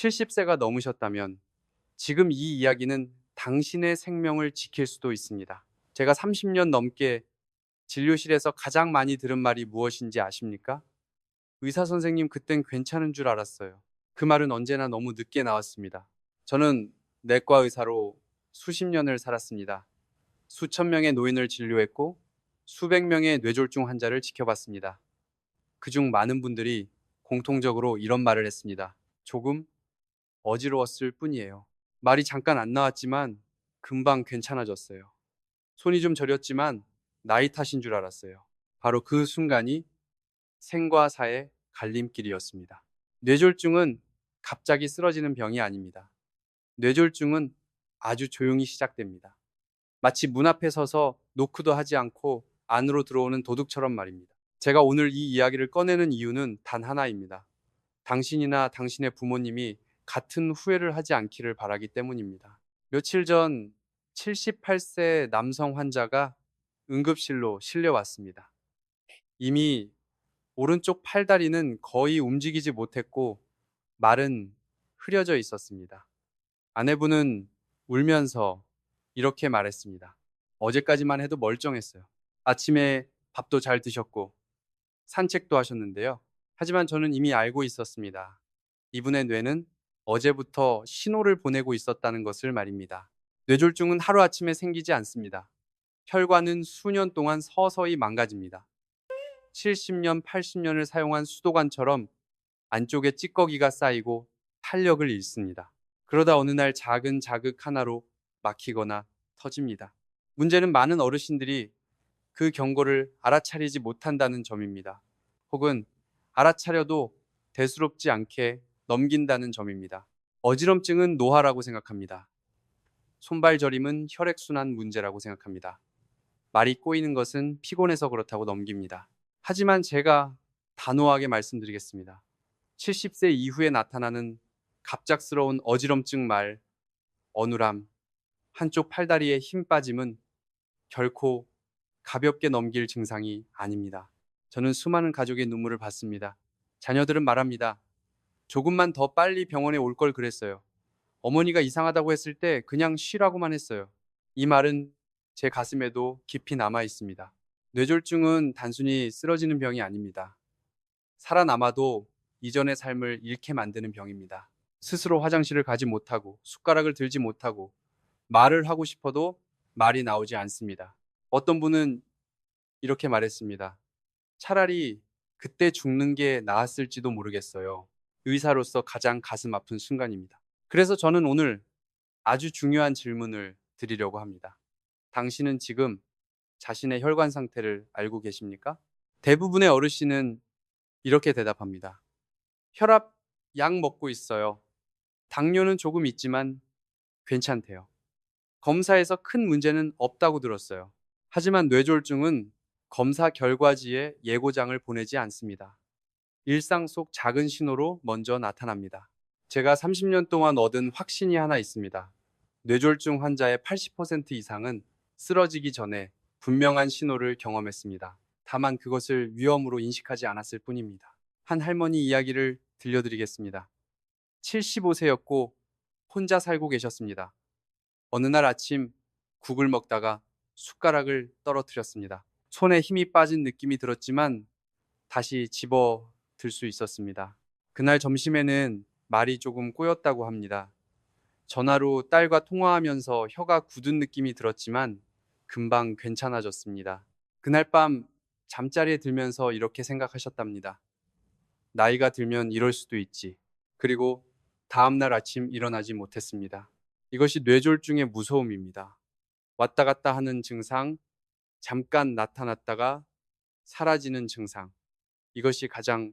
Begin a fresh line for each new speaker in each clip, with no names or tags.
70세가 넘으셨다면 지금 이 이야기는 당신의 생명을 지킬 수도 있습니다. 제가 30년 넘게 진료실에서 가장 많이 들은 말이 무엇인지 아십니까? 의사 선생님, 그땐 괜찮은 줄 알았어요. 그 말은 언제나 너무 늦게 나왔습니다. 저는 내과 의사로 수십 년을 살았습니다. 수천 명의 노인을 진료했고 수백 명의 뇌졸중 환자를 지켜봤습니다. 그중 많은 분들이 공통적으로 이런 말을 했습니다. 조금 어지러웠을 뿐이에요. 말이 잠깐 안 나왔지만 금방 괜찮아졌어요. 손이 좀 저렸지만 나이 탓인 줄 알았어요. 바로 그 순간이 생과 사의 갈림길이었습니다. 뇌졸중은 갑자기 쓰러지는 병이 아닙니다. 뇌졸중은 아주 조용히 시작됩니다. 마치 문 앞에 서서 노크도 하지 않고 안으로 들어오는 도둑처럼 말입니다. 제가 오늘 이 이야기를 꺼내는 이유는 단 하나입니다. 당신이나 당신의 부모님이 같은 후회를 하지 않기를 바라기 때문입니다. 며칠 전 78세 남성 환자가 응급실로 실려왔습니다. 이미 오른쪽 팔다리는 거의 움직이지 못했고 말은 흐려져 있었습니다. 아내분은 울면서 이렇게 말했습니다. 어제까지만 해도 멀쩡했어요. 아침에 밥도 잘 드셨고 산책도 하셨는데요. 하지만 저는 이미 알고 있었습니다. 이분의 뇌는 어제부터 신호를 보내고 있었다는 것을 말입니다. 뇌졸중은 하루아침에 생기지 않습니다. 혈관은 수년 동안 서서히 망가집니다. 70년, 80년을 사용한 수도관처럼 안쪽에 찌꺼기가 쌓이고 탄력을 잃습니다. 그러다 어느 날 작은 자극 하나로 막히거나 터집니다. 문제는 많은 어르신들이 그 경고를 알아차리지 못한다는 점입니다. 혹은 알아차려도 대수롭지 않게 넘긴다는 점입니다. 어지럼증은 노화라고 생각합니다. 손발 저림은 혈액순환 문제라고 생각합니다. 말이 꼬이는 것은 피곤해서 그렇다고 넘깁니다. 하지만 제가 단호하게 말씀드리겠습니다. 70세 이후에 나타나는 갑작스러운 어지럼증 말, 어눌함, 한쪽 팔다리에 힘 빠짐은 결코 가볍게 넘길 증상이 아닙니다. 저는 수많은 가족의 눈물을 봤습니다. 자녀들은 말합니다. 조금만 더 빨리 병원에 올 걸 그랬어요. 어머니가 이상하다고 했을 때 그냥 쉬라고만 했어요. 이 말은 제 가슴에도 깊이 남아 있습니다. 뇌졸중은 단순히 쓰러지는 병이 아닙니다. 살아남아도 이전의 삶을 잃게 만드는 병입니다. 스스로 화장실을 가지 못하고 숟가락을 들지 못하고 말을 하고 싶어도 말이 나오지 않습니다. 어떤 분은 이렇게 말했습니다. 차라리 그때 죽는 게 나았을지도 모르겠어요. 의사로서 가장 가슴 아픈 순간입니다. 그래서 저는 오늘 아주 중요한 질문을 드리려고 합니다. 당신은 지금 자신의 혈관 상태를 알고 계십니까? 대부분의 어르신은 이렇게 대답합니다. 혈압 약 먹고 있어요. 당뇨는 조금 있지만 괜찮대요. 검사에서 큰 문제는 없다고 들었어요. 하지만 뇌졸중은 검사 결과지에 예고장을 보내지 않습니다. 일상 속 작은 신호로 먼저 나타납니다. 제가 30년 동안 얻은 확신이 하나 있습니다. 뇌졸중 환자의 80% 이상은 쓰러지기 전에 분명한 신호를 경험했습니다. 다만 그것을 위험으로 인식하지 않았을 뿐입니다. 한 할머니 이야기를 들려드리겠습니다. 75세였고 혼자 살고 계셨습니다. 어느 날 아침 국을 먹다가 숟가락을 떨어뜨렸습니다. 손에 힘이 빠진 느낌이 들었지만 다시 집어 들 수 있었습니다. 그날 점심에는 말이 조금 꼬였다고 합니다. 전화로 딸과 통화하면서 혀가 굳은 느낌이 들었지만 금방 괜찮아졌습니다. 그날 밤 잠자리에 들면서 이렇게 생각하셨답니다. 나이가 들면 이럴 수도 있지. 그리고 다음날 아침 일어나지 못했습니다. 이것이 뇌졸중의 무서움입니다. 왔다 갔다 하는 증상, 잠깐 나타났다가 사라지는 증상. 이것이 가장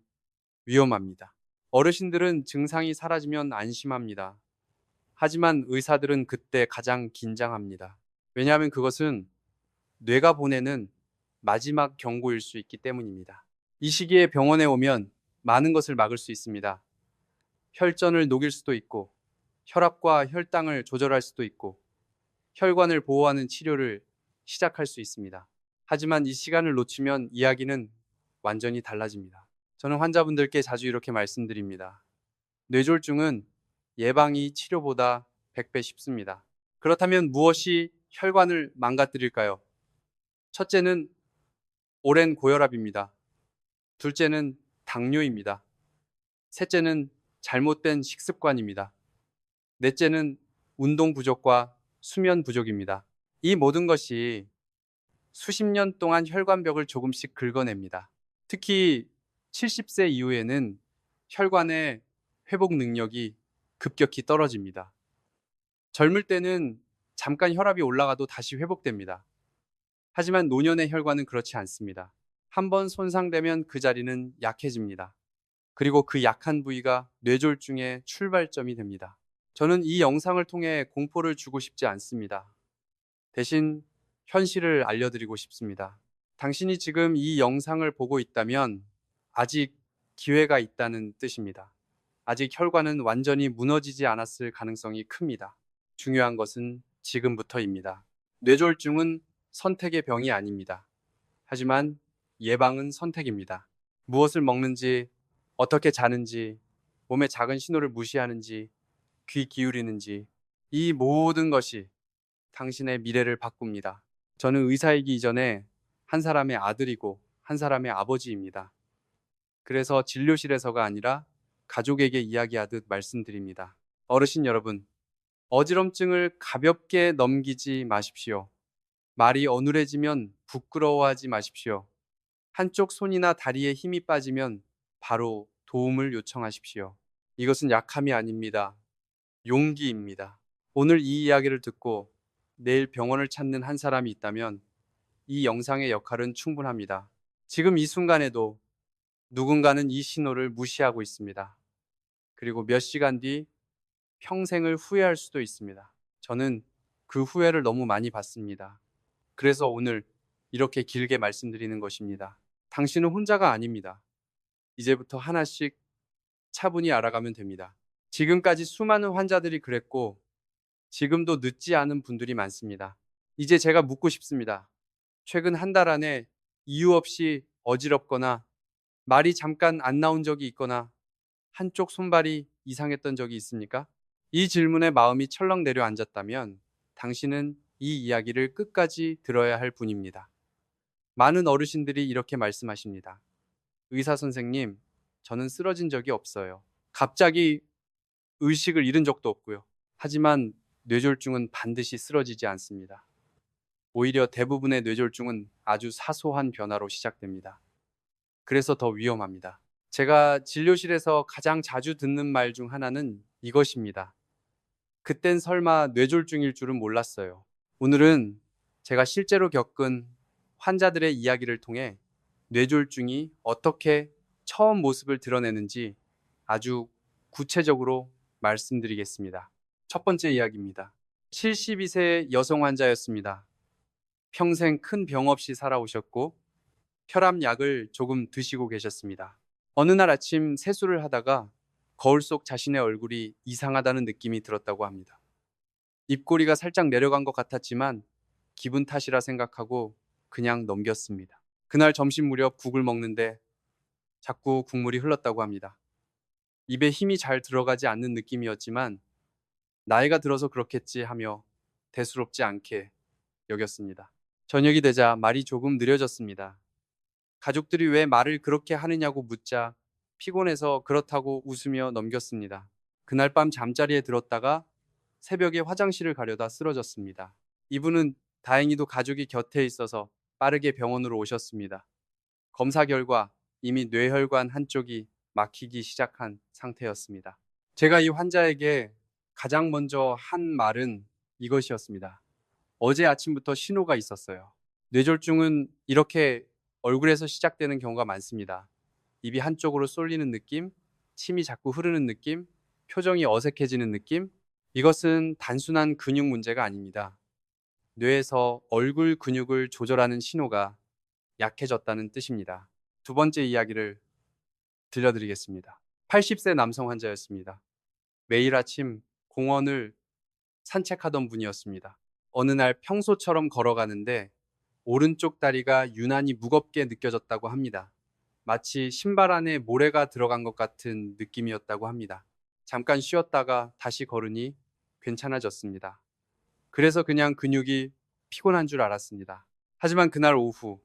위험합니다. 어르신들은 증상이 사라지면 안심합니다. 하지만 의사들은 그때 가장 긴장합니다. 왜냐하면 그것은 뇌가 보내는 마지막 경고일 수 있기 때문입니다. 이 시기에 병원에 오면 많은 것을 막을 수 있습니다. 혈전을 녹일 수도 있고, 혈압과 혈당을 조절할 수도 있고, 혈관을 보호하는 치료를 시작할 수 있습니다. 하지만 이 시간을 놓치면 이야기는 완전히 달라집니다. 저는 환자분들께 자주 이렇게 말씀드립니다. 뇌졸중은 예방이 치료보다 100배 쉽습니다. 그렇다면 무엇이 혈관을 망가뜨릴까요? 첫째는 오랜 고혈압입니다. 둘째는 당뇨입니다. 셋째는 잘못된 식습관입니다. 넷째는 운동 부족과 수면 부족입니다. 이 모든 것이 수십 년 동안 혈관벽을 조금씩 긁어냅니다. 특히 70세 이후에는 혈관의 회복 능력이 급격히 떨어집니다. 젊을 때는 잠깐 혈압이 올라가도 다시 회복됩니다. 하지만 노년의 혈관은 그렇지 않습니다. 한번 손상되면 그 자리는 약해집니다. 그리고 그 약한 부위가 뇌졸중의 출발점이 됩니다. 저는 이 영상을 통해 공포를 주고 싶지 않습니다. 대신 현실을 알려드리고 싶습니다. 당신이 지금 이 영상을 보고 있다면 아직 기회가 있다는 뜻입니다. 아직 혈관은 완전히 무너지지 않았을 가능성이 큽니다. 중요한 것은 지금부터입니다. 뇌졸중은 선택의 병이 아닙니다. 하지만 예방은 선택입니다. 무엇을 먹는지, 어떻게 자는지, 몸의 작은 신호를 무시하는지, 귀 기울이는지, 이 모든 것이 당신의 미래를 바꿉니다. 저는 의사이기 이전에 한 사람의 아들이고 한 사람의 아버지입니다. 그래서 진료실에서가 아니라 가족에게 이야기하듯 말씀드립니다. 어르신 여러분, 어지럼증을 가볍게 넘기지 마십시오. 말이 어눌해지면 부끄러워하지 마십시오. 한쪽 손이나 다리에 힘이 빠지면 바로 도움을 요청하십시오. 이것은 약함이 아닙니다. 용기입니다. 오늘 이 이야기를 듣고 내일 병원을 찾는 한 사람이 있다면 이 영상의 역할은 충분합니다. 지금 이 순간에도 누군가는 이 신호를 무시하고 있습니다. 그리고 몇 시간 뒤 평생을 후회할 수도 있습니다. 저는 그 후회를 너무 많이 받습니다. 그래서 오늘 이렇게 길게 말씀드리는 것입니다. 당신은 혼자가 아닙니다. 이제부터 하나씩 차분히 알아가면 됩니다. 지금까지 수많은 환자들이 그랬고 지금도 늦지 않은 분들이 많습니다. 이제 제가 묻고 싶습니다. 최근 한 달 안에 이유 없이 어지럽거나 말이 잠깐 안 나온 적이 있거나 한쪽 손발이 이상했던 적이 있습니까? 이 질문에 마음이 철렁 내려앉았다면 당신은 이 이야기를 끝까지 들어야 할 분입니다. 많은 어르신들이 이렇게 말씀하십니다. 의사 선생님, 저는 쓰러진 적이 없어요. 갑자기 의식을 잃은 적도 없고요. 하지만 뇌졸중은 반드시 쓰러지지 않습니다. 오히려 대부분의 뇌졸중은 아주 사소한 변화로 시작됩니다. 그래서 더 위험합니다. 제가 진료실에서 가장 자주 듣는 말 중 하나는 이것입니다. 그땐 설마 뇌졸중일 줄은 몰랐어요. 오늘은 제가 실제로 겪은 환자들의 이야기를 통해 뇌졸중이 어떻게 처음 모습을 드러내는지 아주 구체적으로 말씀드리겠습니다. 첫 번째 이야기입니다. 72세 여성 환자였습니다. 평생 큰 병 없이 살아오셨고 혈압약을 조금 드시고 계셨습니다. 어느 날 아침 세수를 하다가 거울 속 자신의 얼굴이 이상하다는 느낌이 들었다고 합니다. 입꼬리가 살짝 내려간 것 같았지만 기분 탓이라 생각하고 그냥 넘겼습니다. 그날 점심 무렵 국을 먹는데 자꾸 국물이 흘렀다고 합니다. 입에 힘이 잘 들어가지 않는 느낌이었지만 나이가 들어서 그렇겠지 하며 대수롭지 않게 여겼습니다. 저녁이 되자 말이 조금 느려졌습니다. 가족들이 왜 말을 그렇게 하느냐고 묻자 피곤해서 그렇다고 웃으며 넘겼습니다. 그날 밤 잠자리에 들었다가 새벽에 화장실을 가려다 쓰러졌습니다. 이분은 다행히도 가족이 곁에 있어서 빠르게 병원으로 오셨습니다. 검사 결과 이미 뇌혈관 한쪽이 막히기 시작한 상태였습니다. 제가 이 환자에게 가장 먼저 한 말은 이것이었습니다. 어제 아침부터 신호가 있었어요. 뇌졸중은 이렇게 얼굴에서 시작되는 경우가 많습니다. 입이 한쪽으로 쏠리는 느낌, 침이 자꾸 흐르는 느낌, 표정이 어색해지는 느낌. 이것은 단순한 근육 문제가 아닙니다. 뇌에서 얼굴 근육을 조절하는 신호가 약해졌다는 뜻입니다. 두 번째 이야기를 들려드리겠습니다. 80세 남성 환자였습니다. 매일 아침 공원을 산책하던 분이었습니다. 어느 날 평소처럼 걸어가는데 오른쪽 다리가 유난히 무겁게 느껴졌다고 합니다. 마치 신발 안에 모래가 들어간 것 같은 느낌이었다고 합니다. 잠깐 쉬었다가 다시 걸으니 괜찮아졌습니다. 그래서 그냥 근육이 피곤한 줄 알았습니다. 하지만 그날 오후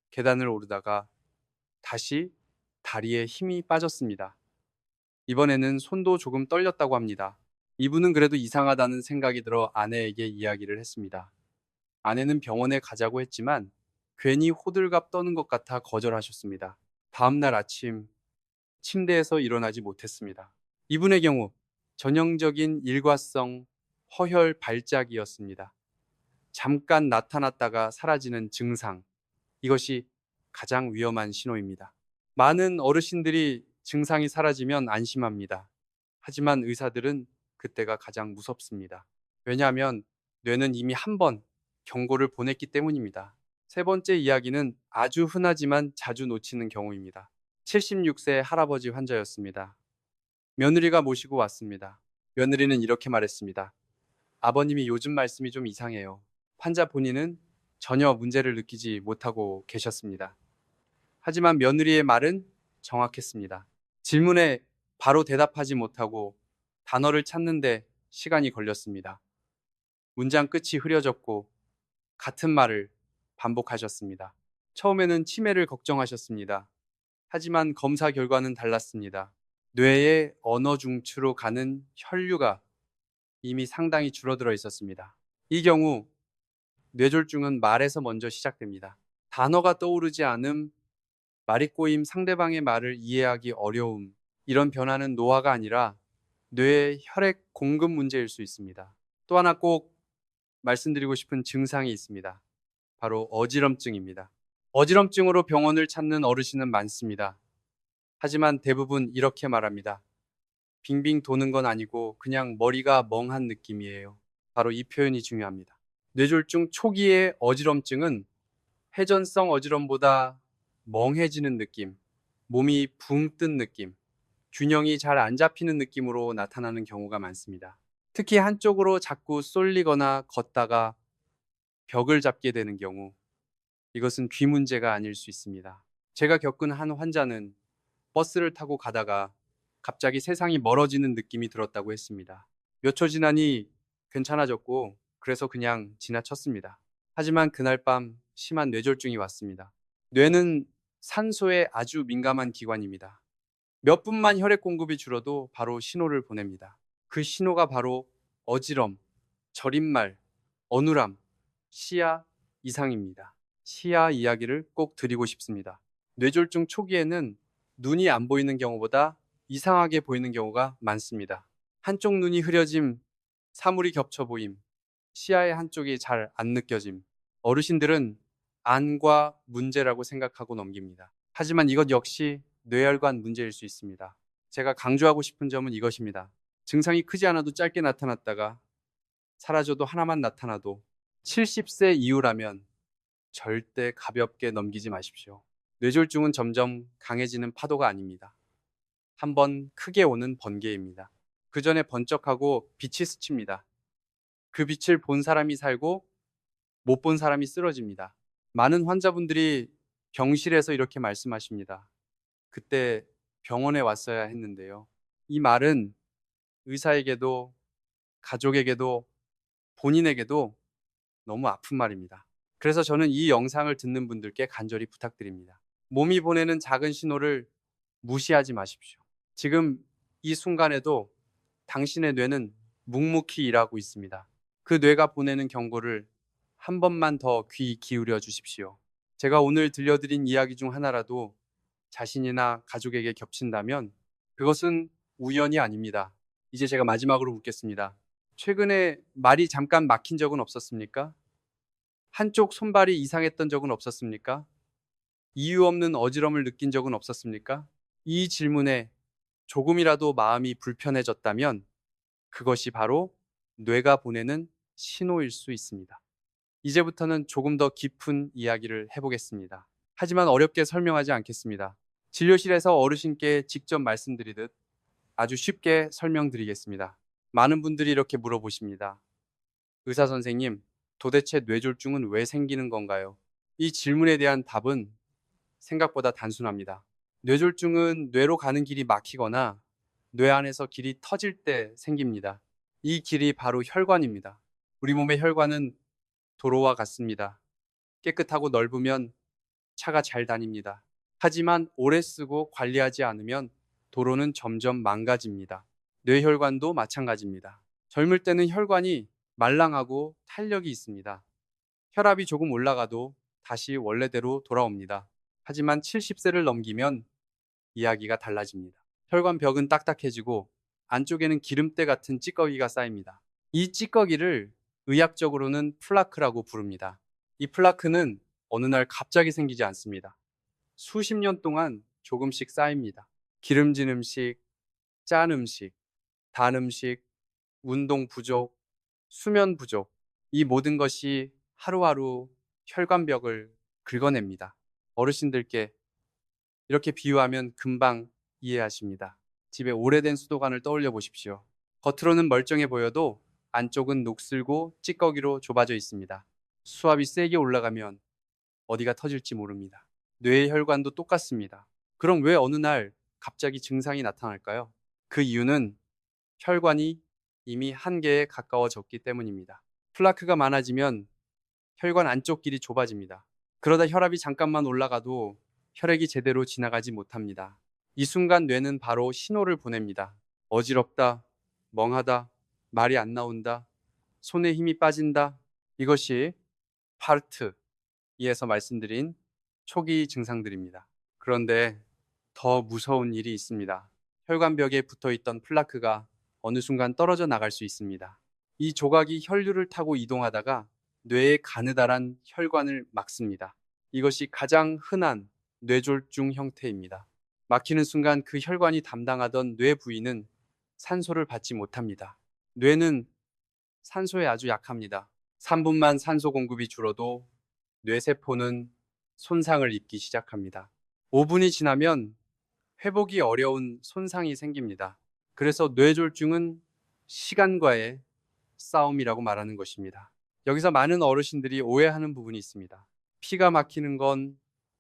계단을 오르다가 다시 다리에 힘이 빠졌습니다. 이번에는 손도 조금 떨렸다고 합니다. 이분은 그래도 이상하다는 생각이 들어 아내에게 이야기를 했습니다. 아내는 병원에 가자고 했지만 괜히 호들갑 떠는 것 같아 거절하셨습니다. 다음날 아침 침대에서 일어나지 못했습니다. 이분의 경우 전형적인 일과성 허혈 발작이었습니다. 잠깐 나타났다가 사라지는 증상. 이것이 가장 위험한 신호입니다. 많은 어르신들이 증상이 사라지면 안심합니다. 하지만 의사들은 그때가 가장 무섭습니다. 왜냐하면 뇌는 이미 한 번 경고를 보냈기 때문입니다. 세 번째 이야기는 아주 흔하지만 자주 놓치는 경우입니다. 76세 할아버지 환자였습니다. 며느리가 모시고 왔습니다. 며느리는 이렇게 말했습니다. 아버님이 요즘 말씀이 좀 이상해요. 환자 본인은 전혀 문제를 느끼지 못하고 계셨습니다. 하지만 며느리의 말은 정확했습니다. 질문에 바로 대답하지 못하고 단어를 찾는데 시간이 걸렸습니다. 문장 끝이 흐려졌고 같은 말을 반복하셨습니다. 처음에는 치매를 걱정하셨습니다. 하지만 검사 결과는 달랐습니다. 뇌의 언어 중추로 가는 혈류가 이미 상당히 줄어들어 있었습니다. 이 경우 뇌졸중은 말에서 먼저 시작됩니다. 단어가 떠오르지 않음, 말이 꼬임, 상대방의 말을 이해하기 어려움, 이런 변화는 노화가 아니라 뇌의 혈액 공급 문제일 수 있습니다. 또 하나 꼭 말씀드리고 싶은 증상이 있습니다. 바로 어지럼증입니다. 어지럼증으로 병원을 찾는 어르신은 많습니다. 하지만 대부분 이렇게 말합니다. 빙빙 도는 건 아니고 그냥 머리가 멍한 느낌이에요. 바로 이 표현이 중요합니다. 뇌졸중 초기의 어지럼증은 회전성 어지럼보다 멍해지는 느낌, 몸이 붕 뜬 느낌, 균형이 잘 안 잡히는 느낌으로 나타나는 경우가 많습니다. 특히 한쪽으로 자꾸 쏠리거나 걷다가 벽을 잡게 되는 경우, 이것은 귀 문제가 아닐 수 있습니다. 제가 겪은 한 환자는 버스를 타고 가다가 갑자기 세상이 멀어지는 느낌이 들었다고 했습니다. 몇 초 지나니 괜찮아졌고 그래서 그냥 지나쳤습니다. 하지만 그날 밤 심한 뇌졸중이 왔습니다. 뇌는 산소에 아주 민감한 기관입니다. 몇 분만 혈액 공급이 줄어도 바로 신호를 보냅니다. 그 신호가 바로 어지럼, 절임말, 어눌함, 시야 이상입니다. 시야 이야기를 꼭 드리고 싶습니다. 뇌졸중 초기에는 눈이 안 보이는 경우보다 이상하게 보이는 경우가 많습니다. 한쪽 눈이 흐려짐, 사물이 겹쳐 보임, 시야의 한쪽이 잘 안 느껴짐. 어르신들은 안과 문제라고 생각하고 넘깁니다. 하지만 이것 역시 뇌혈관 문제일 수 있습니다. 제가 강조하고 싶은 점은 이것입니다. 증상이 크지 않아도 짧게 나타났다가 사라져도 하나만 나타나도 70세 이후라면 절대 가볍게 넘기지 마십시오. 뇌졸중은 점점 강해지는 파도가 아닙니다. 한번 크게 오는 번개입니다. 그 전에 번쩍하고 빛이 스칩니다. 그 빛을 본 사람이 살고 못 본 사람이 쓰러집니다. 많은 환자분들이 병실에서 이렇게 말씀하십니다. 그때 병원에 왔어야 했는데요. 이 말은 의사에게도 가족에게도 본인에게도 너무 아픈 말입니다. 그래서 저는 이 영상을 듣는 분들께 간절히 부탁드립니다. 몸이 보내는 작은 신호를 무시하지 마십시오. 지금 이 순간에도 당신의 뇌는 묵묵히 일하고 있습니다. 그 뇌가 보내는 경고를 한 번만 더 귀 기울여 주십시오. 제가 오늘 들려드린 이야기 중 하나라도 자신이나 가족에게 겹친다면 그것은 우연이 아닙니다. 이제 제가 마지막으로 묻겠습니다. 최근에 말이 잠깐 막힌 적은 없었습니까? 한쪽 손발이 이상했던 적은 없었습니까? 이유 없는 어지럼을 느낀 적은 없었습니까? 이 질문에 조금이라도 마음이 불편해졌다면 그것이 바로 뇌가 보내는 신호일 수 있습니다. 이제부터는 조금 더 깊은 이야기를 해보겠습니다. 하지만 어렵게 설명하지 않겠습니다. 진료실에서 어르신께 직접 말씀드리듯 아주 쉽게 설명드리겠습니다. 많은 분들이 이렇게 물어보십니다. 의사 선생님, 도대체 뇌졸중은 왜 생기는 건가요? 이 질문에 대한 답은 생각보다 단순합니다. 뇌졸중은 뇌로 가는 길이 막히거나 뇌 안에서 길이 터질 때 생깁니다. 이 길이 바로 혈관입니다. 우리 몸의 혈관은 도로와 같습니다. 깨끗하고 넓으면 차가 잘 다닙니다. 하지만 오래 쓰고 관리하지 않으면 도로는 점점 망가집니다. 뇌혈관도 마찬가지입니다. 젊을 때는 혈관이 말랑하고 탄력이 있습니다. 혈압이 조금 올라가도 다시 원래대로 돌아옵니다. 하지만 70세를 넘기면 이야기가 달라집니다. 혈관벽은 딱딱해지고 안쪽에는 기름때 같은 찌꺼기가 쌓입니다. 이 찌꺼기를 의학적으로는 플라크라고 부릅니다. 이 플라크는 어느 날 갑자기 생기지 않습니다. 수십 년 동안 조금씩 쌓입니다. 기름진 음식, 짠 음식, 단 음식, 운동 부족, 수면 부족, 이 모든 것이 하루하루 혈관벽을 긁어냅니다. 어르신들께 이렇게 비유하면 금방 이해하십니다. 집에 오래된 수도관을 떠올려 보십시오. 겉으로는 멀쩡해 보여도 안쪽은 녹슬고 찌꺼기로 좁아져 있습니다. 수압이 세게 올라가면 어디가 터질지 모릅니다. 뇌의 혈관도 똑같습니다. 그럼 왜 어느 날 갑자기 증상이 나타날까요? 그 이유는 혈관이 이미 한계에 가까워졌기 때문입니다. 플라크가 많아지면 혈관 안쪽 길이 좁아집니다. 그러다 혈압이 잠깐만 올라가도 혈액이 제대로 지나가지 못합니다. 이 순간 뇌는 바로 신호를 보냅니다. 어지럽다, 멍하다, 말이 안 나온다, 손에 힘이 빠진다. 이것이 파르트 2에서 말씀드린 초기 증상들입니다. 그런데 더 무서운 일이 있습니다. 혈관벽에 붙어 있던 플라크가 어느 순간 떨어져 나갈 수 있습니다. 이 조각이 혈류를 타고 이동하다가 뇌의 가느다란 혈관을 막습니다. 이것이 가장 흔한 뇌졸중 형태입니다. 막히는 순간 그 혈관이 담당하던 뇌 부위는 산소를 받지 못합니다. 뇌는 산소에 아주 약합니다. 3분만 산소 공급이 줄어도 뇌세포는 손상을 입기 시작합니다. 5분이 지나면 회복이 어려운 손상이 생깁니다. 그래서 뇌졸중은 시간과의 싸움이라고 말하는 것입니다. 여기서 많은 어르신들이 오해하는 부분이 있습니다. 피가 막히는 건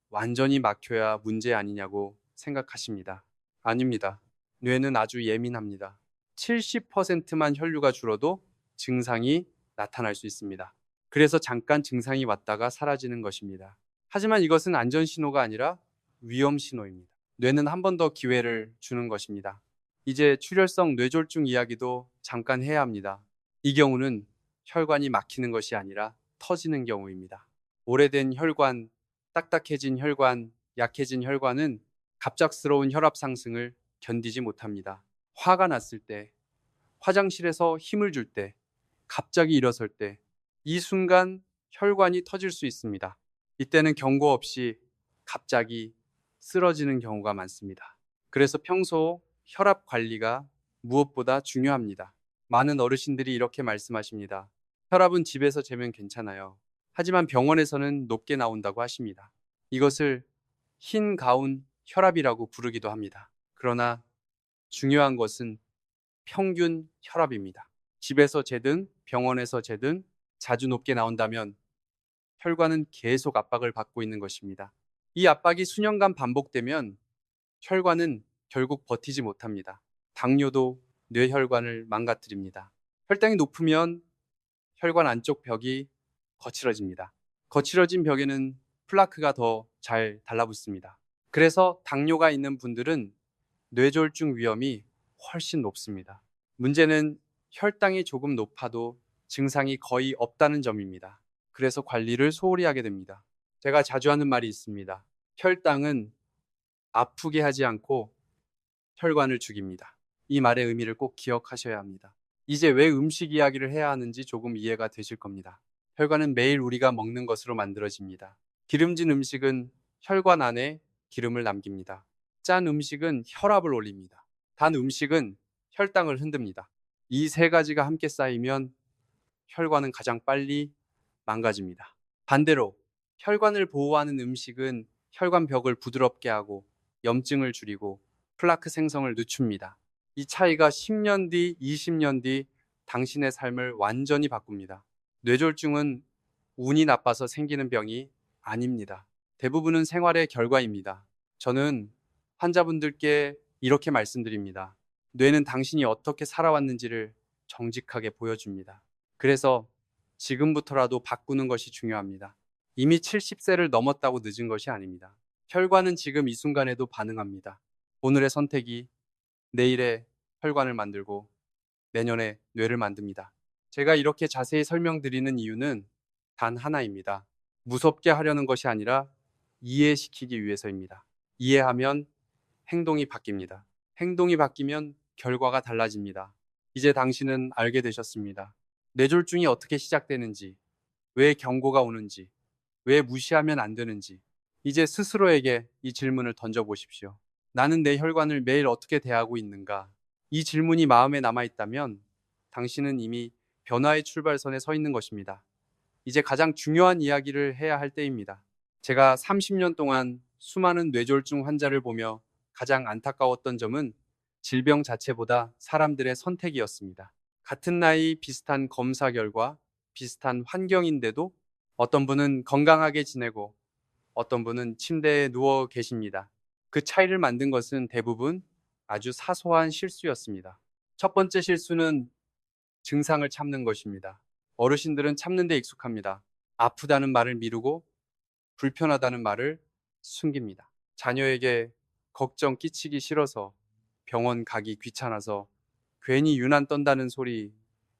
완전히 막혀야 문제 아니냐고 생각하십니다. 아닙니다. 뇌는 아주 예민합니다. 70%만 혈류가 줄어도 증상이 나타날 수 있습니다. 그래서 잠깐 증상이 왔다가 사라지는 것입니다. 하지만 이것은 안전 신호가 아니라 위험 신호입니다. 뇌는 한 번 더 기회를 주는 것입니다. 이제 출혈성 뇌졸중 이야기도 잠깐 해야 합니다. 이 경우는 혈관이 막히는 것이 아니라 터지는 경우입니다. 오래된 혈관, 딱딱해진 혈관, 약해진 혈관은 갑작스러운 혈압 상승을 견디지 못합니다. 화가 났을 때, 화장실에서 힘을 줄 때, 갑자기 일어설 때, 이 순간 혈관이 터질 수 있습니다. 이때는 경고 없이 갑자기 쓰러지는 경우가 많습니다. 그래서 평소 혈압 관리가 무엇보다 중요합니다. 많은 어르신들이 이렇게 말씀하십니다. 혈압은 집에서 재면 괜찮아요. 하지만 병원에서는 높게 나온다고 하십니다. 이것을 흰 가운 혈압이라고 부르기도 합니다. 그러나 중요한 것은 평균 혈압입니다. 집에서 재든 병원에서 재든 자주 높게 나온다면 혈관은 계속 압박을 받고 있는 것입니다. 이 압박이 수년간 반복되면 혈관은 결국 버티지 못합니다. 당뇨도 뇌혈관을 망가뜨립니다. 혈당이 높으면 혈관 안쪽 벽이 거칠어집니다. 거칠어진 벽에는 플라크가 더 잘 달라붙습니다. 그래서 당뇨가 있는 분들은 뇌졸중 위험이 훨씬 높습니다. 문제는 혈당이 조금 높아도 증상이 거의 없다는 점입니다. 그래서 관리를 소홀히 하게 됩니다. 제가 자주 하는 말이 있습니다. 혈당은 아프게 하지 않고 혈관을 죽입니다. 이 말의 의미를 꼭 기억하셔야 합니다. 이제 왜 음식 이야기를 해야 하는지 조금 이해가 되실 겁니다. 혈관은 매일 우리가 먹는 것으로 만들어집니다. 기름진 음식은 혈관 안에 기름을 남깁니다. 짠 음식은 혈압을 올립니다. 단 음식은 혈당을 흔듭니다. 이 세 가지가 함께 쌓이면 혈관은 가장 빨리 망가집니다. 반대로 혈관을 보호하는 음식은 혈관 벽을 부드럽게 하고 염증을 줄이고 플라크 생성을 늦춥니다. 이 차이가 10년 뒤, 20년 뒤 당신의 삶을 완전히 바꿉니다. 뇌졸중은 운이 나빠서 생기는 병이 아닙니다. 대부분은 생활의 결과입니다. 저는 환자분들께 이렇게 말씀드립니다. 뇌는 당신이 어떻게 살아왔는지를 정직하게 보여줍니다. 그래서 지금부터라도 바꾸는 것이 중요합니다. 이미 70세를 넘었다고 늦은 것이 아닙니다. 혈관은 지금 이 순간에도 반응합니다. 오늘의 선택이 내일의 혈관을 만들고 내년에 뇌를 만듭니다. 제가 이렇게 자세히 설명드리는 이유는 단 하나입니다. 무섭게 하려는 것이 아니라 이해시키기 위해서입니다. 이해하면 행동이 바뀝니다. 행동이 바뀌면 결과가 달라집니다. 이제 당신은 알게 되셨습니다. 뇌졸중이 어떻게 시작되는지, 왜 경고가 오는지, 왜 무시하면 안 되는지, 이제 스스로에게 이 질문을 던져보십시오. 나는 내 혈관을 매일 어떻게 대하고 있는가? 이 질문이 마음에 남아있다면 당신은 이미 변화의 출발선에 서 있는 것입니다. 이제 가장 중요한 이야기를 해야 할 때입니다. 제가 30년 동안 수많은 뇌졸중 환자를 보며 가장 안타까웠던 점은 질병 자체보다 사람들의 선택이었습니다. 같은 나이, 비슷한 검사 결과, 비슷한 환경인데도 어떤 분은 건강하게 지내고 어떤 분은 침대에 누워 계십니다. 그 차이를 만든 것은 대부분 아주 사소한 실수였습니다. 첫 번째 실수는 증상을 참는 것입니다. 어르신들은 참는 데 익숙합니다. 아프다는 말을 미루고 불편하다는 말을 숨깁니다. 자녀에게 걱정 끼치기 싫어서, 병원 가기 귀찮아서, 괜히 유난 떤다는 소리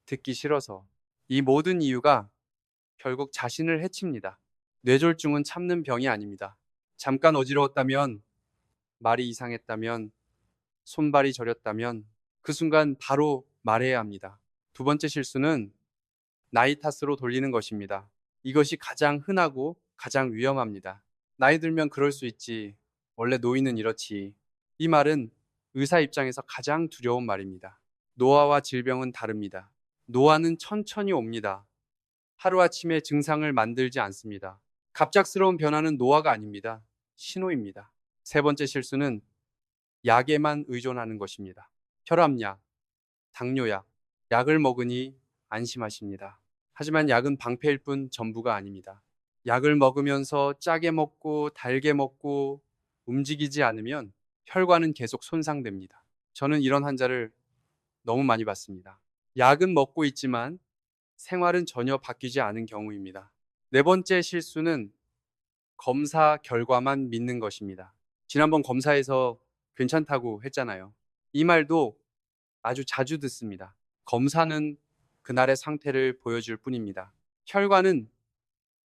듣기 싫어서, 이 모든 이유가 결국 자신을 해칩니다. 뇌졸중은 참는 병이 아닙니다. 잠깐 어지러웠다면, 말이 이상했다면, 손발이 저렸다면 그 순간 바로 말해야 합니다. 두 번째 실수는 나이 탓으로 돌리는 것입니다. 이것이 가장 흔하고 가장 위험합니다. 나이 들면 그럴 수 있지. 원래 노인은 이렇지. 이 말은 의사 입장에서 가장 두려운 말입니다. 노화와 질병은 다릅니다. 노화는 천천히 옵니다. 하루아침에 증상을 만들지 않습니다. 갑작스러운 변화는 노화가 아닙니다. 신호입니다. 세 번째 실수는 약에만 의존하는 것입니다. 혈압약, 당뇨약, 약을 먹으니 안심하십니다. 하지만 약은 방패일 뿐 전부가 아닙니다. 약을 먹으면서 짜게 먹고 달게 먹고 움직이지 않으면 혈관은 계속 손상됩니다. 저는 이런 환자를 너무 많이 봤습니다. 약은 먹고 있지만 생활은 전혀 바뀌지 않은 경우입니다. 네 번째 실수는 검사 결과만 믿는 것입니다. 지난번 검사에서 괜찮다고 했잖아요. 이 말도 아주 자주 듣습니다. 검사는 그날의 상태를 보여줄 뿐입니다. 혈관은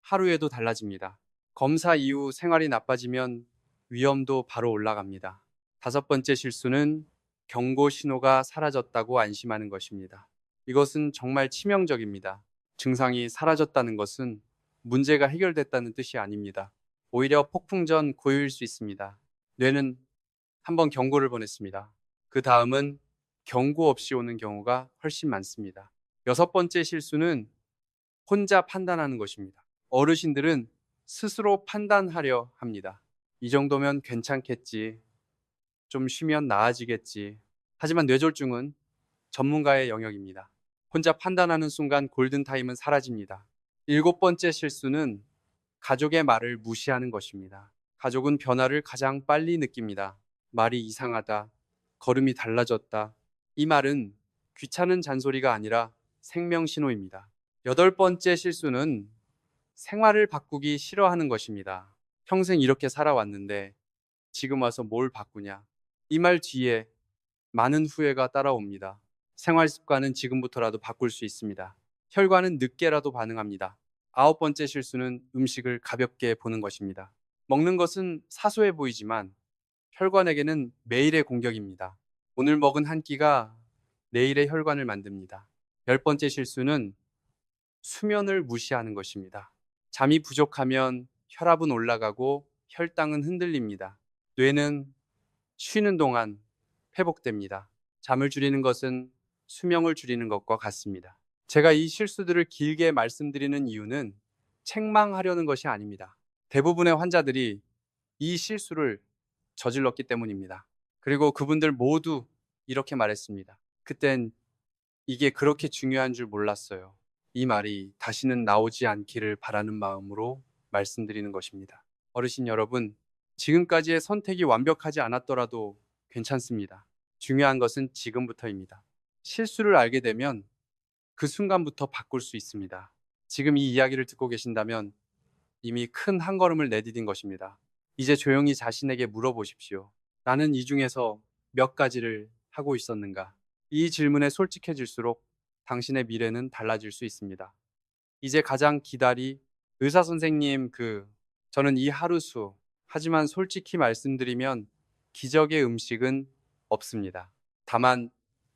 하루에도 달라집니다. 검사 이후 생활이 나빠지면 위험도 바로 올라갑니다. 다섯 번째 실수는 경고 신호가 사라졌다고 안심하는 것입니다. 이것은 정말 치명적입니다. 증상이 사라졌다는 것은 문제가 해결됐다는 뜻이 아닙니다. 오히려 폭풍전 고요일 수 있습니다. 뇌는 한번 경고를 보냈습니다. 그 다음은 경고 없이 오는 경우가 훨씬 많습니다. 여섯 번째 실수는 혼자 판단하는 것입니다. 어르신들은 스스로 판단하려 합니다. 이 정도면 괜찮겠지. 좀 쉬면 나아지겠지. 하지만 뇌졸중은 전문가의 영역입니다. 혼자 판단하는 순간 골든타임은 사라집니다. 일곱 번째 실수는 가족의 말을 무시하는 것입니다. 가족은 변화를 가장 빨리 느낍니다. 말이 이상하다, 걸음이 달라졌다. 이 말은 귀찮은 잔소리가 아니라 생명신호입니다. 여덟 번째 실수는 생활을 바꾸기 싫어하는 것입니다. 평생 이렇게 살아왔는데 지금 와서 뭘 바꾸냐. 이 말 뒤에 많은 후회가 따라옵니다. 생활 습관은 지금부터라도 바꿀 수 있습니다. 혈관은 늦게라도 반응합니다. 아홉 번째 실수는 음식을 가볍게 보는 것입니다. 먹는 것은 사소해 보이지만 혈관에게는 매일의 공격입니다. 오늘 먹은 한 끼가 내일의 혈관을 만듭니다. 열 번째 실수는 수면을 무시하는 것입니다. 잠이 부족하면 혈압은 올라가고 혈당은 흔들립니다. 뇌는 쉬는 동안 회복됩니다. 잠을 줄이는 것은 수명을 줄이는 것과 같습니다. 제가 이 실수들을 길게 말씀드리는 이유는 책망하려는 것이 아닙니다. 대부분의 환자들이 이 실수를 저질렀기 때문입니다. 그리고 그분들 모두 이렇게 말했습니다. 그땐 이게 그렇게 중요한 줄 몰랐어요. 이 말이 다시는 나오지 않기를 바라는 마음으로 말씀드리는 것입니다. 어르신 여러분, 지금까지의 선택이 완벽하지 않았더라도 괜찮습니다. 중요한 것은 지금부터입니다. 실수를 알게 되면 그 순간부터 바꿀 수 있습니다. 지금 이 이야기를 듣고 계신다면 이미 큰 한 걸음을 내디딘 것입니다. 이제 조용히 자신에게 물어보십시오. 나는 이 중에서 몇 가지를 하고 있었는가? 이 질문에 솔직해질수록 당신의 미래는 달라질 수 있습니다. 이제 가장 기다리 의사 선생님 저는 이 하루수 하지만 솔직히 말씀드리면 기적의 음식은 없습니다. 다만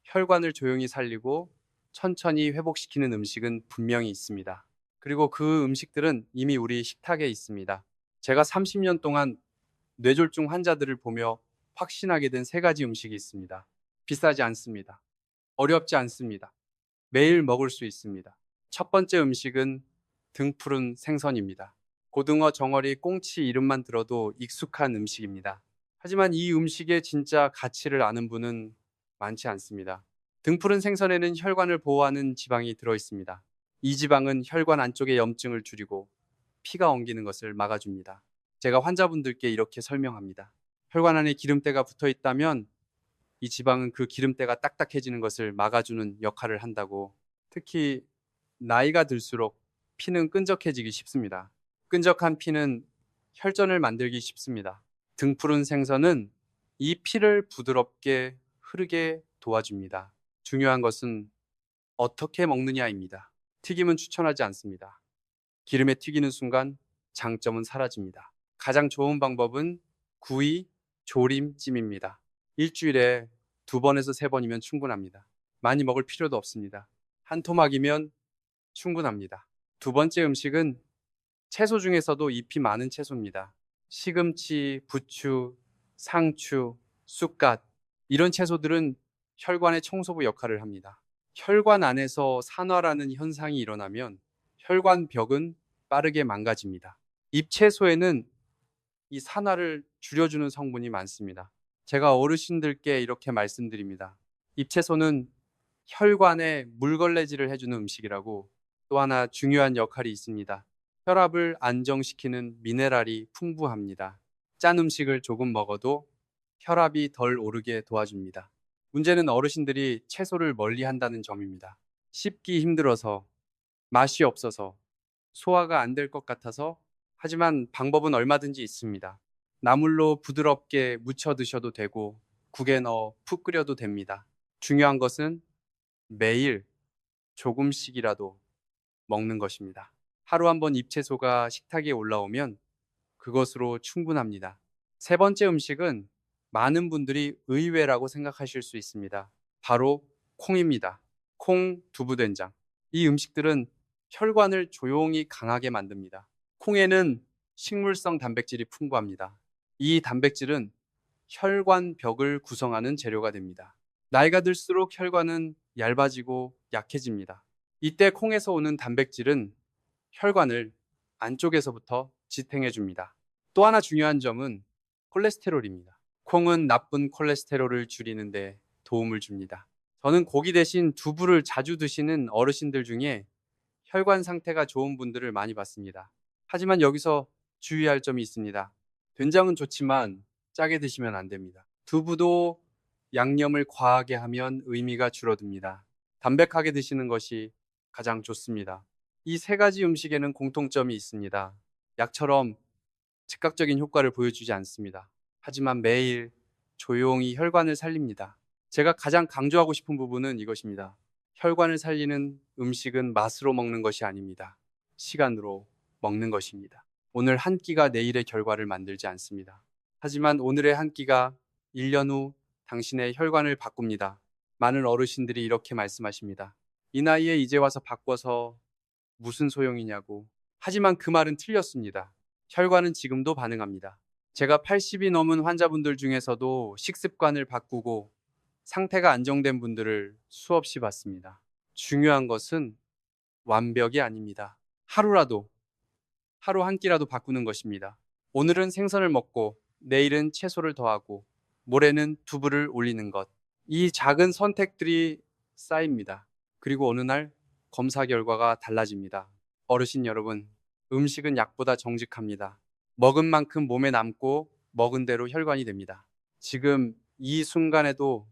혈관을 조용히 살리고 천천히 회복시키는 음식은 분명히 있습니다. 그리고 그 음식들은 이미 우리 식탁에 있습니다. 제가 30년 동안 뇌졸중 환자들을 보며 확신하게 된 세 가지 음식이 있습니다. 비싸지 않습니다. 어렵지 않습니다. 매일 먹을 수 있습니다. 첫 번째 음식은 등푸른 생선입니다. 고등어, 정어리, 꽁치 이름만 들어도 익숙한 음식입니다. 하지만 이 음식의 진짜 가치를 아는 분은 많지 않습니다. 등푸른 생선에는 혈관을 보호하는 지방이 들어 있습니다. 이 지방은 혈관 안쪽의 염증을 줄이고 피가 엉기는 것을 막아줍니다. 제가 환자분들께 이렇게 설명합니다. 혈관 안에 기름때가 붙어 있다면 이 지방은 그 기름때가 딱딱해지는 것을 막아주는 역할을 한다고. 특히 나이가 들수록 피는 끈적해지기 쉽습니다. 끈적한 피는 혈전을 만들기 쉽습니다. 등푸른 생선은 이 피를 부드럽게 흐르게 도와줍니다. 중요한 것은 어떻게 먹느냐입니다. 튀김은 추천하지 않습니다. 기름에 튀기는 순간 장점은 사라집니다. 가장 좋은 방법은 구이, 조림찜입니다. 일주일에 2번에서 3번이면 충분합니다. 많이 먹을 필요도 없습니다. 한 토막이면 충분합니다. 두 번째 음식은 채소 중에서도 잎이 많은 채소입니다. 시금치, 부추, 상추, 쑥갓 이런 채소들은 혈관의 청소부 역할을 합니다. 혈관 안에서 산화라는 현상이 일어나면 혈관벽은 빠르게 망가집니다. 잎채소에는 이 산화를 줄여주는 성분이 많습니다. 제가 어르신들께 이렇게 말씀드립니다. 잎채소는 혈관에 물걸레질을 해주는 음식이라고. 또 하나 중요한 역할이 있습니다. 혈압을 안정시키는 미네랄이 풍부합니다. 짠 음식을 조금 먹어도 혈압이 덜 오르게 도와줍니다. 문제는 어르신들이 채소를 멀리 한다는 점입니다. 씹기 힘들어서, 맛이 없어서, 소화가 안 될 것 같아서. 하지만 방법은 얼마든지 있습니다. 나물로 부드럽게 무쳐 드셔도 되고 국에 넣어 푹 끓여도 됩니다. 중요한 것은 매일 조금씩이라도 먹는 것입니다. 하루 한 번 잎채소가 식탁에 올라오면 그것으로 충분합니다. 세 번째 음식은 많은 분들이 의외라고 생각하실 수 있습니다. 바로 콩입니다. 콩, 두부된장. 이 음식들은 혈관을 조용히 강하게 만듭니다. 콩에는 식물성 단백질이 풍부합니다. 이 단백질은 혈관벽을 구성하는 재료가 됩니다. 나이가 들수록 혈관은 얇아지고 약해집니다. 이때 콩에서 오는 단백질은 혈관을 안쪽에서부터 지탱해 줍니다. 또 하나 중요한 점은 콜레스테롤입니다. 콩은 나쁜 콜레스테롤을 줄이는데 도움을 줍니다. 저는 고기 대신 두부를 자주 드시는 어르신들 중에 혈관 상태가 좋은 분들을 많이 봤습니다. 하지만 여기서 주의할 점이 있습니다. 된장은 좋지만 짜게 드시면 안 됩니다. 두부도 양념을 과하게 하면 의미가 줄어듭니다. 담백하게 드시는 것이 가장 좋습니다. 이 세 가지 음식에는 공통점이 있습니다. 약처럼 즉각적인 효과를 보여주지 않습니다. 하지만 매일 조용히 혈관을 살립니다. 제가 가장 강조하고 싶은 부분은 이것입니다. 혈관을 살리는 음식은 맛으로 먹는 것이 아닙니다. 시간으로 먹는 것입니다. 오늘 한 끼가 내일의 결과를 만들지 않습니다. 하지만 오늘의 한 끼가 1년 후 당신의 혈관을 바꿉니다. 많은 어르신들이 이렇게 말씀하십니다. 이 나이에 이제 와서 바꿔서 무슨 소용이냐고. 하지만 그 말은 틀렸습니다. 혈관은 지금도 반응합니다. 제가 80이 넘은 환자분들 중에서도 식습관을 바꾸고 상태가 안정된 분들을 수없이 봤습니다. 중요한 것은 완벽이 아닙니다. 하루 한 끼라도 바꾸는 것입니다. 오늘은 생선을 먹고 내일은 채소를 더하고 모레는 두부를 올리는 것. 이 작은 선택들이 쌓입니다. 그리고 어느 날 검사 결과가 달라집니다. 어르신 여러분, 음식은 약보다 정직합니다. 먹은 만큼 몸에 남고 먹은 대로 혈관이 됩니다. 지금 이 순간에도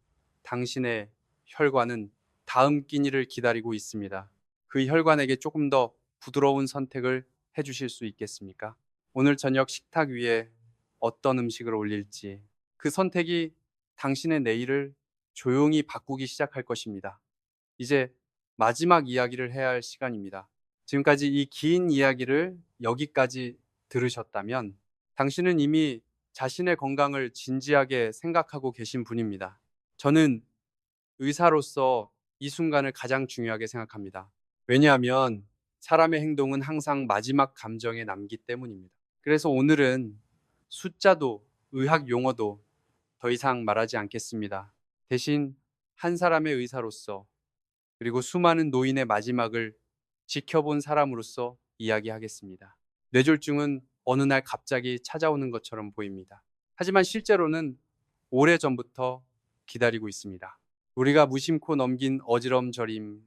당신의 혈관은 다음 끼니를 기다리고 있습니다. 그 혈관에게 조금 더 부드러운 선택을 해주실 수 있겠습니까? 오늘 저녁 식탁 위에 어떤 음식을 올릴지 그 선택이 당신의 내일을 조용히 바꾸기 시작할 것입니다. 이제 마지막 이야기를 해야 할 시간입니다. 지금까지 이 긴 이야기를 여기까지 들으셨다면 당신은 이미 자신의 건강을 진지하게 생각하고 계신 분입니다. 저는 의사로서 이 순간을 가장 중요하게 생각합니다. 왜냐하면 사람의 행동은 항상 마지막 감정에 남기 때문입니다. 그래서 오늘은 숫자도 의학 용어도 더 이상 말하지 않겠습니다. 대신 한 사람의 의사로서 그리고 수많은 노인의 마지막을 지켜본 사람으로서 이야기하겠습니다. 뇌졸중은 어느 날 갑자기 찾아오는 것처럼 보입니다. 하지만 실제로는 오래전부터 기다리고 있습니다. 우리가 무심코 넘긴 어지럼저림,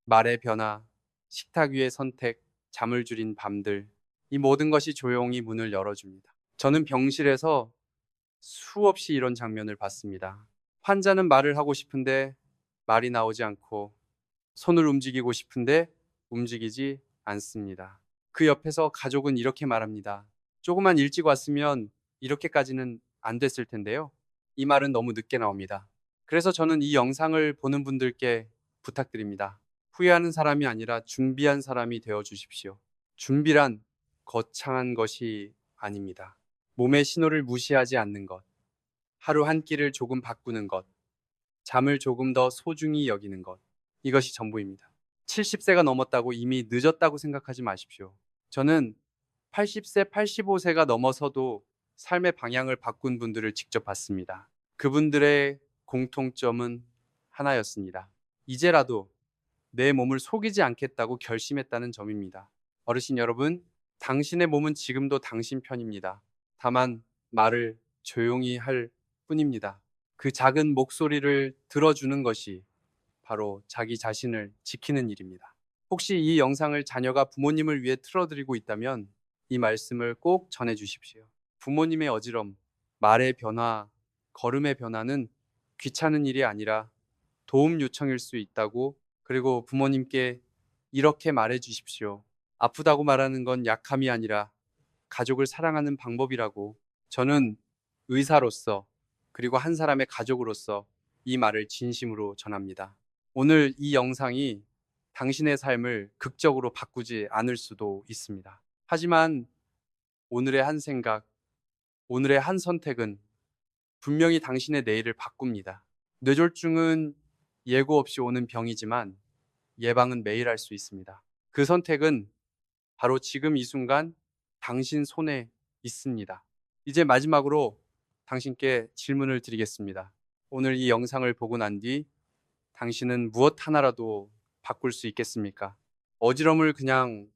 말의 변화, 식탁 위의 선택, 잠을 줄인 밤들, 이 모든 것이 조용히 문을 열어줍니다. 저는 병실에서 수없이 이런 장면을 봤습니다. 환자는 말을 하고 싶은데 말이 나오지 않고 손을 움직이고 싶은데 움직이지 않습니다. 그 옆에서 가족은 이렇게 말합니다. 조금만 일찍 왔으면 이렇게까지는 안 됐을 텐데요. 이 말은 너무 늦게 나옵니다. 그래서 저는 이 영상을 보는 분들께 부탁드립니다. 후회하는 사람이 아니라 준비한 사람이 되어 주십시오. 준비란 거창한 것이 아닙니다. 몸의 신호를 무시하지 않는 것, 하루 한 끼를 조금 바꾸는 것, 잠을 조금 더 소중히 여기는 것, 이것이 전부입니다. 70세가 넘었다고 이미 늦었다고 생각하지 마십시오. 저는 80세, 85세가 넘어서도 삶의 방향을 바꾼 분들을 직접 봤습니다. 그분들의 공통점은 하나였습니다. 이제라도 내 몸을 속이지 않겠다고 결심했다는 점입니다. 어르신 여러분, 당신의 몸은 지금도 당신 편입니다. 다만 말을 조용히 할 뿐입니다. 그 작은 목소리를 들어주는 것이 바로 자기 자신을 지키는 일입니다. 혹시 이 영상을 자녀가 부모님을 위해 틀어드리고 있다면 이 말씀을 꼭 전해주십시오. 부모님의 어지럼, 말의 변화, 걸음의 변화는 귀찮은 일이 아니라 도움 요청일 수 있다고, 그리고 부모님께 이렇게 말해 주십시오. 아프다고 말하는 건 약함이 아니라 가족을 사랑하는 방법이라고. 저는 의사로서 그리고 한 사람의 가족으로서 이 말을 진심으로 전합니다. 오늘 이 영상이 당신의 삶을 극적으로 바꾸지 않을 수도 있습니다. 하지만 오늘의 한 생각, 오늘의 한 선택은 분명히 당신의 내일을 바꿉니다. 뇌졸중은 예고 없이 오는 병이지만 예방은 매일 할 수 있습니다. 그 선택은 바로 지금 이 순간 당신 손에 있습니다. 이제 마지막으로 당신께 질문을 드리겠습니다. 오늘 이 영상을 보고 난 뒤 당신은 무엇 하나라도 바꿀 수 있겠습니까? 어지럼을 그냥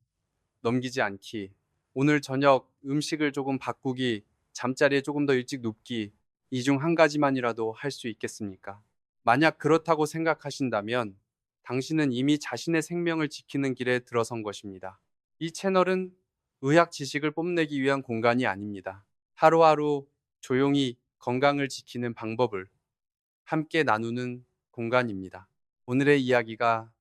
넘기지 않기, 오늘 저녁 음식을 조금 바꾸기, 잠자리에 조금 더 일찍 눕기, 이 중 한 가지만이라도 할 수 있겠습니까? 만약 그렇다고 생각하신다면 당신은 이미 자신의 생명을 지키는 길에 들어선 것입니다. 이 채널은 의학 지식을 뽐내기 위한 공간이 아닙니다. 하루하루 조용히 건강을 지키는 방법을 함께 나누는 공간입니다. 오늘의 이야기가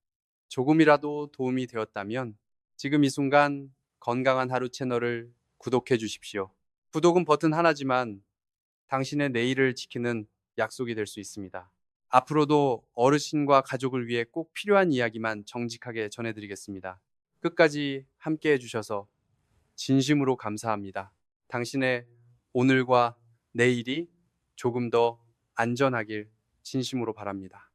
조금이라도 도움이 되었다면 지금 이 순간 건강한 하루 채널을 구독해 주십시오. 구독은 버튼 하나지만 당신의 내일을 지키는 약속이 될 수 있습니다. 앞으로도 어르신과 가족을 위해 꼭 필요한 이야기만 정직하게 전해드리겠습니다. 끝까지 함께 해주셔서 진심으로 감사합니다. 당신의 오늘과 내일이 조금 더 안전하길 진심으로 바랍니다.